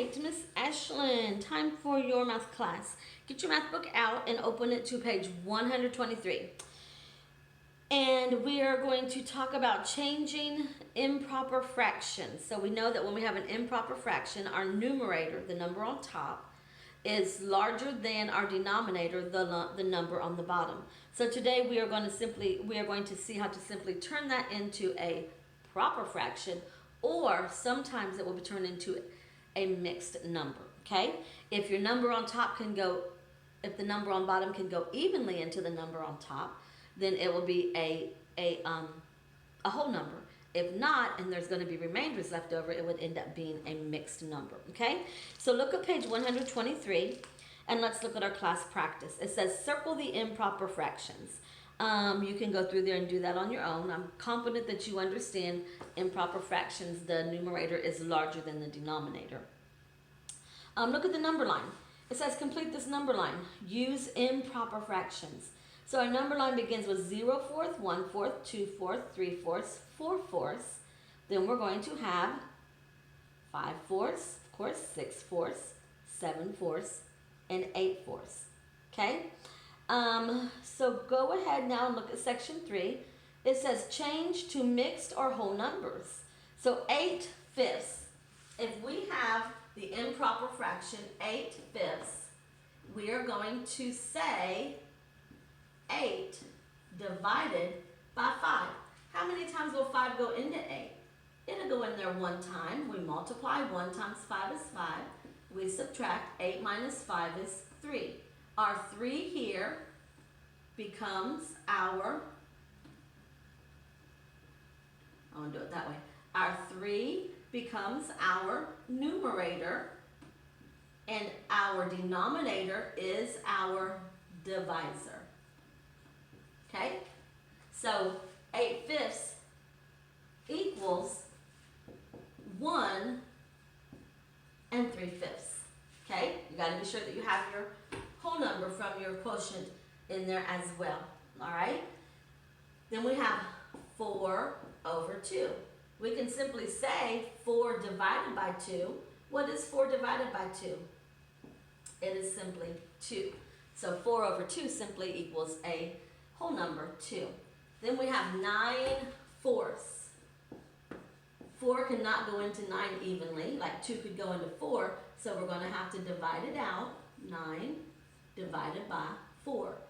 right, Miss Ashlyn, time for your math class. Get your math book out and open it to page 123. And we are going to talk about changing improper fractions. So we know that when we have an improper fraction, our numerator, the number on top, is larger than our denominator, the number on the bottom. So today we are going to see how to simply turn that into a proper fraction, or sometimes it will be turned into a mixed number. Okay? If your number on top if the number on bottom can go evenly into the number on top, then it will be a whole number. If not, and there's going to be remainders left over, it would end up being a mixed number. Okay? So look at page 123, and let's look at our class practice. It says circle the improper fractions. You can go through there and do that on your own. I'm confident that you understand improper fractions. The numerator is larger than the denominator. Look at the number line. It says complete this number line. Use improper fractions. So our number line begins with 0/4, 1/4, 2/4, 3/4, 4/4. Then we're going to have 5/4, of course, 6/4, 7/4, and 8/4. Okay? So go ahead now and look at section 3. It says change to mixed or whole numbers. So 8/5. If we have the improper fraction 8/5, we are going to say 8 divided by 5. How many times will 5 go into 8? It'll go in there one time. We multiply. 1 times 5 is 5. We subtract. 8 minus 5 is 3. Our 3 here becomes our, I want to do it that way. Our 3 becomes our numerator, and our denominator is our divisor. Okay? So 8/5 equals 1 3/5. Okay? You got to be sure that you have your whole number from your quotient in there as well. All right? Then we have 4/2. We can simply say 4 divided by 2. What is 4 divided by 2? It is simply 2. So 4/2 simply equals a whole number, 2. Then we have 9/4. 4 cannot go into 9 evenly, like 2 could go into 4, so we're going to have to divide it out. 9 divided by 4.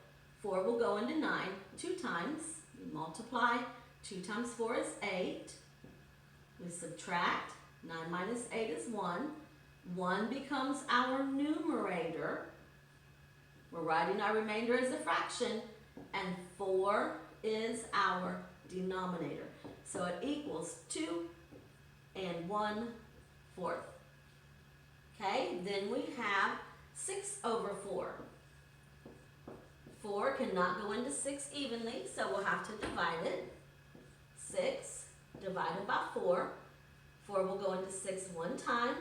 4 will go into 9 2 times. We multiply. 2 times 4 is 8. We subtract. 9 minus 8 is 1. 1 becomes our numerator. We're writing our remainder as a fraction. And 4 is our denominator. So it equals 2 1/4. Okay, then we have 6/4. 4 cannot go into 6 evenly, so we'll have to divide it. 6 divided by 4. 4 will go into 6 one time.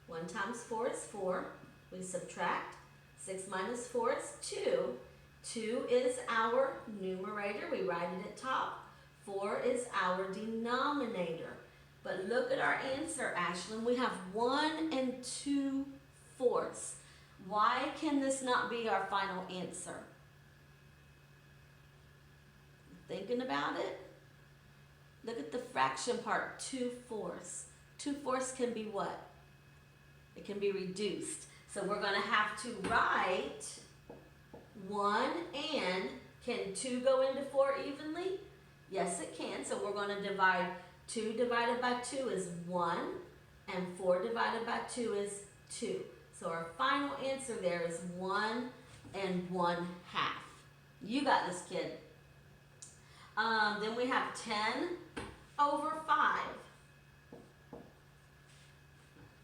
1 times 4 is 4. We subtract. 6 minus 4 is 2. 2 is our numerator. We write it at top. 4 is our denominator. But look at our answer, Ashlyn. We have 1 2/4. Why can this not be our final answer? Thinking about it? Look at the fraction part, 2/4. 2/4 can be what? It can be reduced. So we're going to have to write 1 and, can 2 go into 4 evenly? Yes, it can. So we're going to divide 2 divided by 2 is 1, and 4 divided by 2 is 2. So our final answer there is 1 1/2. You got this, kid. Then we have 10/5.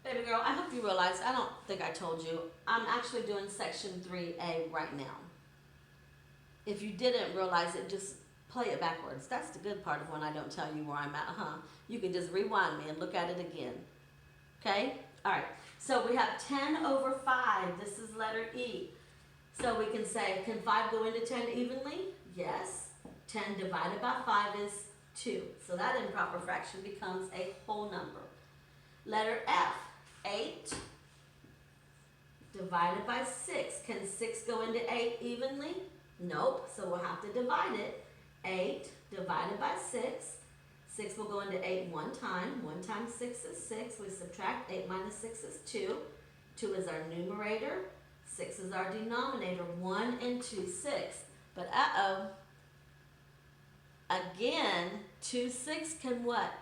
Baby girl, I hope you realize, I don't think I told you, I'm actually doing section 3A right now. If you didn't realize it, just play it backwards. That's the good part of when I don't tell you where I'm at, huh? You can just rewind me and look at it again. Okay? All right. So we have 10/5. This is letter E. So we can say, can 5 go into 10 evenly? Yes. 10 divided by 5 is 2. So that improper fraction becomes a whole number. Letter F, 8 divided by 6. Can 6 go into 8 evenly? Nope, so we'll have to divide it. 8 divided by 6. 6 will go into 8 one time. 1 times 6 is 6. We subtract 8 minus 6 is 2. 2 is our numerator. 6 is our denominator. 1 and 2, 6. But again, 2, 6 can what?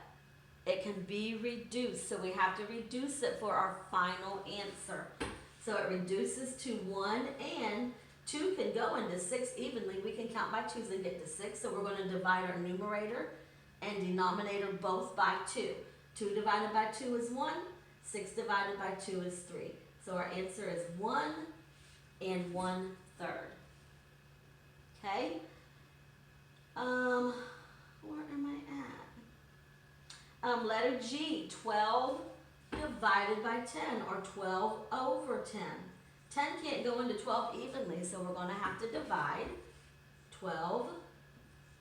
It can be reduced. So we have to reduce it for our final answer. So it reduces to 1 and 2 can go into 6 evenly. We can count by 2s and get to 6. So we're going to divide our numerator and denominator both by 2. 2 divided by 2 is 1. 6 divided by 2 is 3. So our answer is 1 and 1/3. Okay? Where am I at? Letter G, 12 divided by 10, or 12 over 10. 10 can't go into 12 evenly, so we're going to have to divide. 12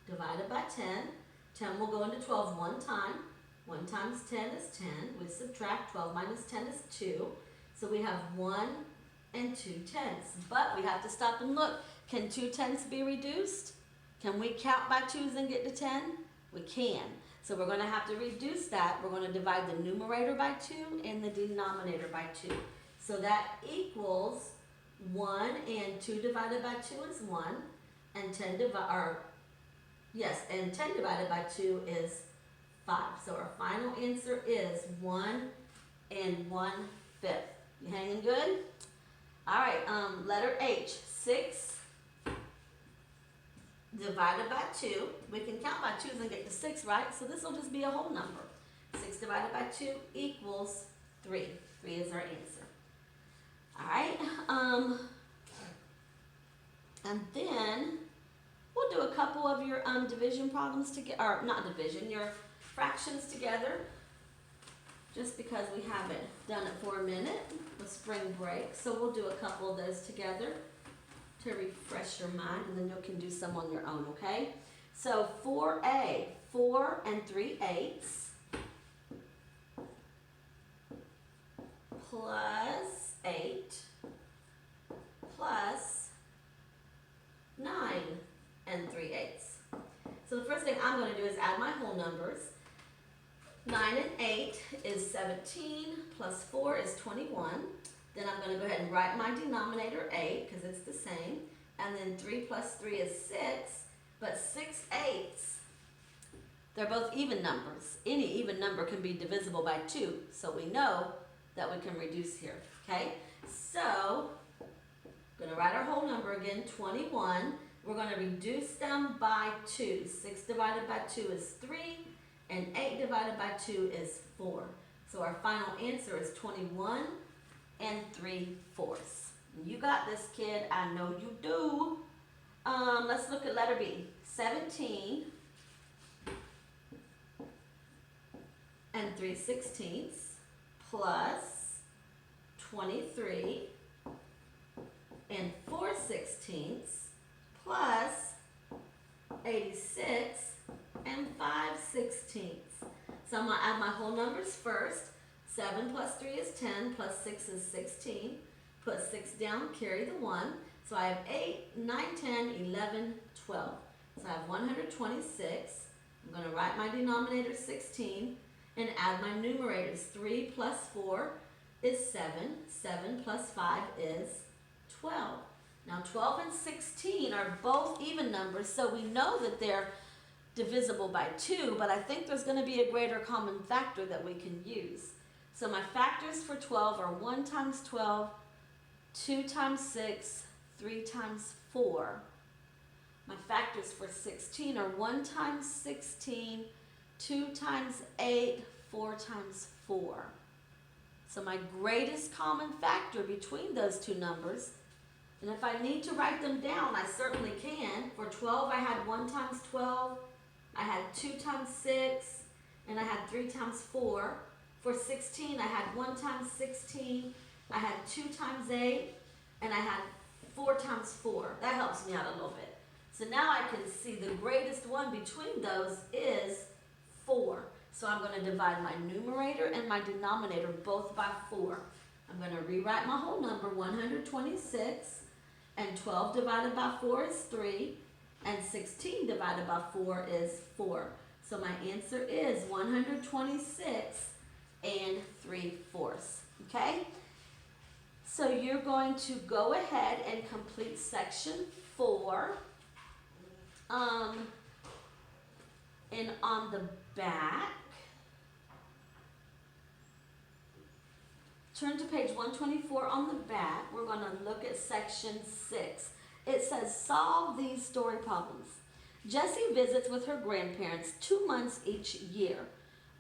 divided by 10. 10 will go into 12 one time. 1 times 10 is 10. We subtract. 12 minus 10 is 2. So we have 1 and 2 tenths. But we have to stop and look. Can 2 tenths be reduced? Can we count by 2s and get to 10? We can. So we're going to have to reduce that. We're going to divide the numerator by 2 and the denominator by 2. So that equals 1, and 2 divided by 2 is 1, and 10 divided by 2 is 5. So our final answer is 1 and 1/5. You hanging good? All right, letter H, 6 divided by 2. We can count by 2s and get to 6, right? So this will just be a whole number. 6 divided by 2 equals 3. 3 is our answer. All right, and then we'll do a couple of your division problems together, or not division, your fractions together, just because we haven't done it for a minute with spring break. So we'll do a couple of those together to refresh your mind, and then you can do some on your own, okay? So 4A, 4 3/8 plus 8 plus 9 3/8. So the first thing I'm going to do is add my whole numbers. 9 and 8 is 17, plus 4 is 21. Then I'm going to go ahead and write my denominator 8, because it's the same. And then 3 plus 3 is 6, but 6/8. They're both even numbers. Any even number can be divisible by 2, so we know that we can reduce here, okay? So, I'm going to write our whole number again, 21. We're going to reduce them by 2. 6 divided by 2 is 3, and 8 divided by 2 is 4. So our final answer is 21 3/4. You got this, kid. I know you do. Let's look at letter B. 17 3/16 plus 23 4/16 plus 86 5/16. So I'm going to add my whole numbers first. 7 plus 3 is 10, plus 6 is 16. Put 6 down, carry the 1. So I have 8, 9, 10, 11, 12. So I have 126. I'm going to write my denominator 16 and add my numerators. 3 plus 4 is 7. 7 plus 5 is 12. Now 12 and 16 are both even numbers, so we know that they're divisible by 2, but I think there's going to be a greater common factor that we can use. So my factors for 12 are 1 times 12, 2 times 6, 3 times 4. My factors for 16 are 1 times 16, 2 times 8, 4 times 4. So my greatest common factor between those two numbers, and if I need to write them down, I certainly can. For 12, I had 1 times 12, I had 2 times 6, and I had 3 times 4. For 16, I had 1 times 16, I had 2 times 8, and I had 4 times 4. That helps me out a little bit. So now I can see the greatest one between those is 4. So I'm going to divide my numerator and my denominator both by 4. I'm going to rewrite my whole number, 126, and 12 divided by 4 is 3, and 16 divided by 4 is 4. So my answer is 126 and 3/4. Okay? So you're going to go ahead and complete section 4. And on the back, turn to page 124 on the back. We're going to look at section 6. It says, solve these story problems. Jessie visits with her grandparents 2 months each year.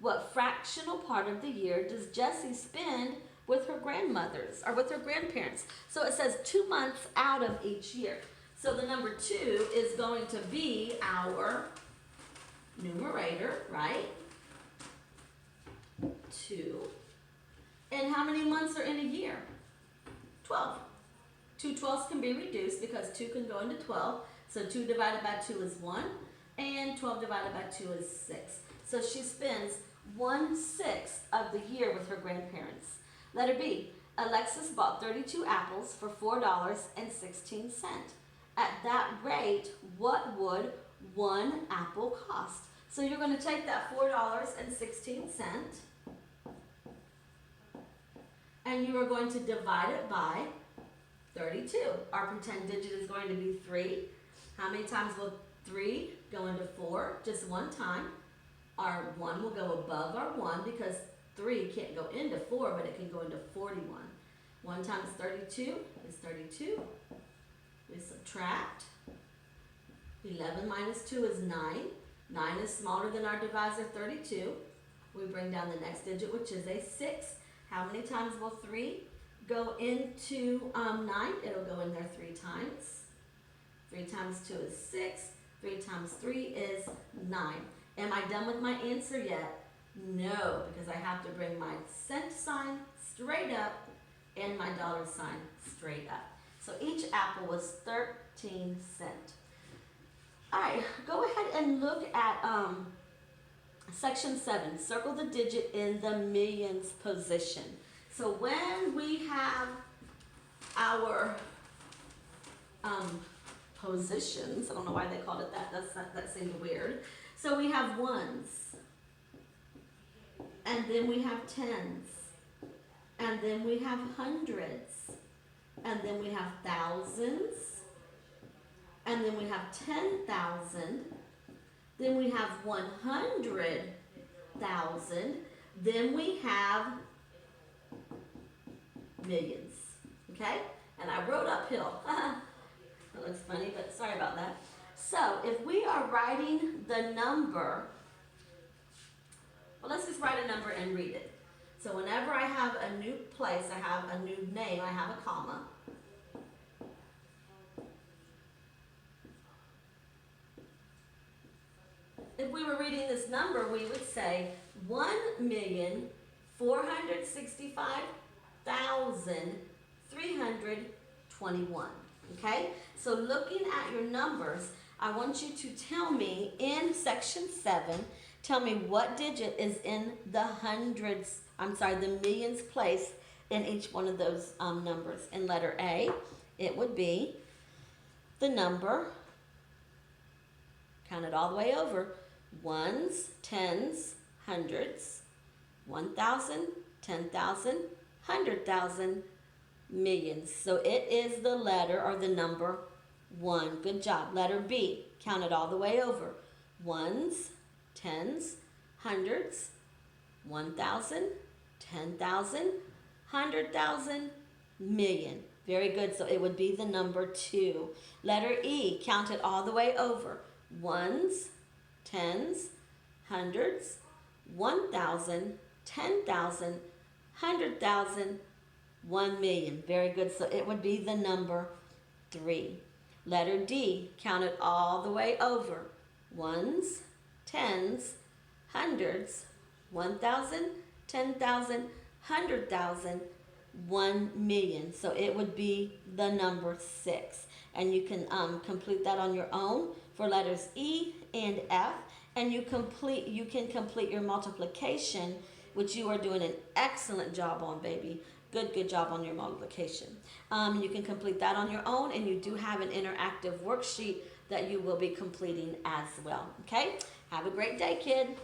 What fractional part of the year does Jessie spend with her grandmothers or with her grandparents? So it says 2 months out of each year. So the number 2 is going to be our numerator, right? 2. And how many months are in a year? 12. 2 12ths can be reduced because 2 can go into 12. So 2 divided by 2 is 1, and 12 divided by 2 is 6. So she spends 1/6 of the year with her grandparents. Letter B, Alexis bought 32 apples for $4.16. At that rate, what would 1 apple cost? So you're going to take that $4.16 and you are going to divide it by 32. Our pretend digit is going to be 3. How many times will 3 go into 4? Just one time. Our 1 will go above our 1 because 3 can't go into 4, but it can go into 41. 1 times 32 is 32. We subtract. 11 minus 2 is 9. 9 is smaller than our divisor 32. We bring down the next digit, which is a 6. How many times will 3 go into 9? It'll go in there 3 times. 3 times 2 is 6. 3 times 3 is 9. Am I done with my answer yet? No, because I have to bring my cent sign straight up and my dollar sign straight up. So each apple was 13 cents. All right, go ahead and look at section 7. Circle the digit in the millions position. So when we have our positions, I don't know why they called it that. That seemed weird. So we have ones, and then we have tens, and then we have hundreds, and then we have thousands, and then we have 10,000, then we have 100,000, then we have millions, okay? And I wrote uphill. That looks funny, but sorry about that. So if we are writing the number, well, let's just write a number and read it. So whenever I have a new place, I have a new name, I have a comma. If we were reading this number, we would say 1,465,321. Okay? So looking at your numbers, I want you to tell me in section 7, tell me what digit is in the the millions place in each one of those numbers. In letter A, it would be the number, count it all the way over, ones, tens, hundreds, 1,000, 10,000, 100,000, millions. So it is the letter or the number 1. Good job. Letter B, count it all the way over. Ones, tens, hundreds, 1,000, 10,000, 100,000, million. Very good. So it would be the number 2. Letter E, count it all the way over. Ones, tens, hundreds, 1,000, 10,000, 100,000, 1 million. Very good. So it would be the number 3. Letter D, count it all the way over. Ones, tens, hundreds, 1,000, 10,000, 100,000, 1 million. So it would be the number 6. And you can complete that on your own for letters E and F. And you can complete your multiplication, which you are doing an excellent job on, baby. Good job on your multiplication. You can complete that on your own, and you do have an interactive worksheet that you will be completing as well. Okay? Have a great day, kid.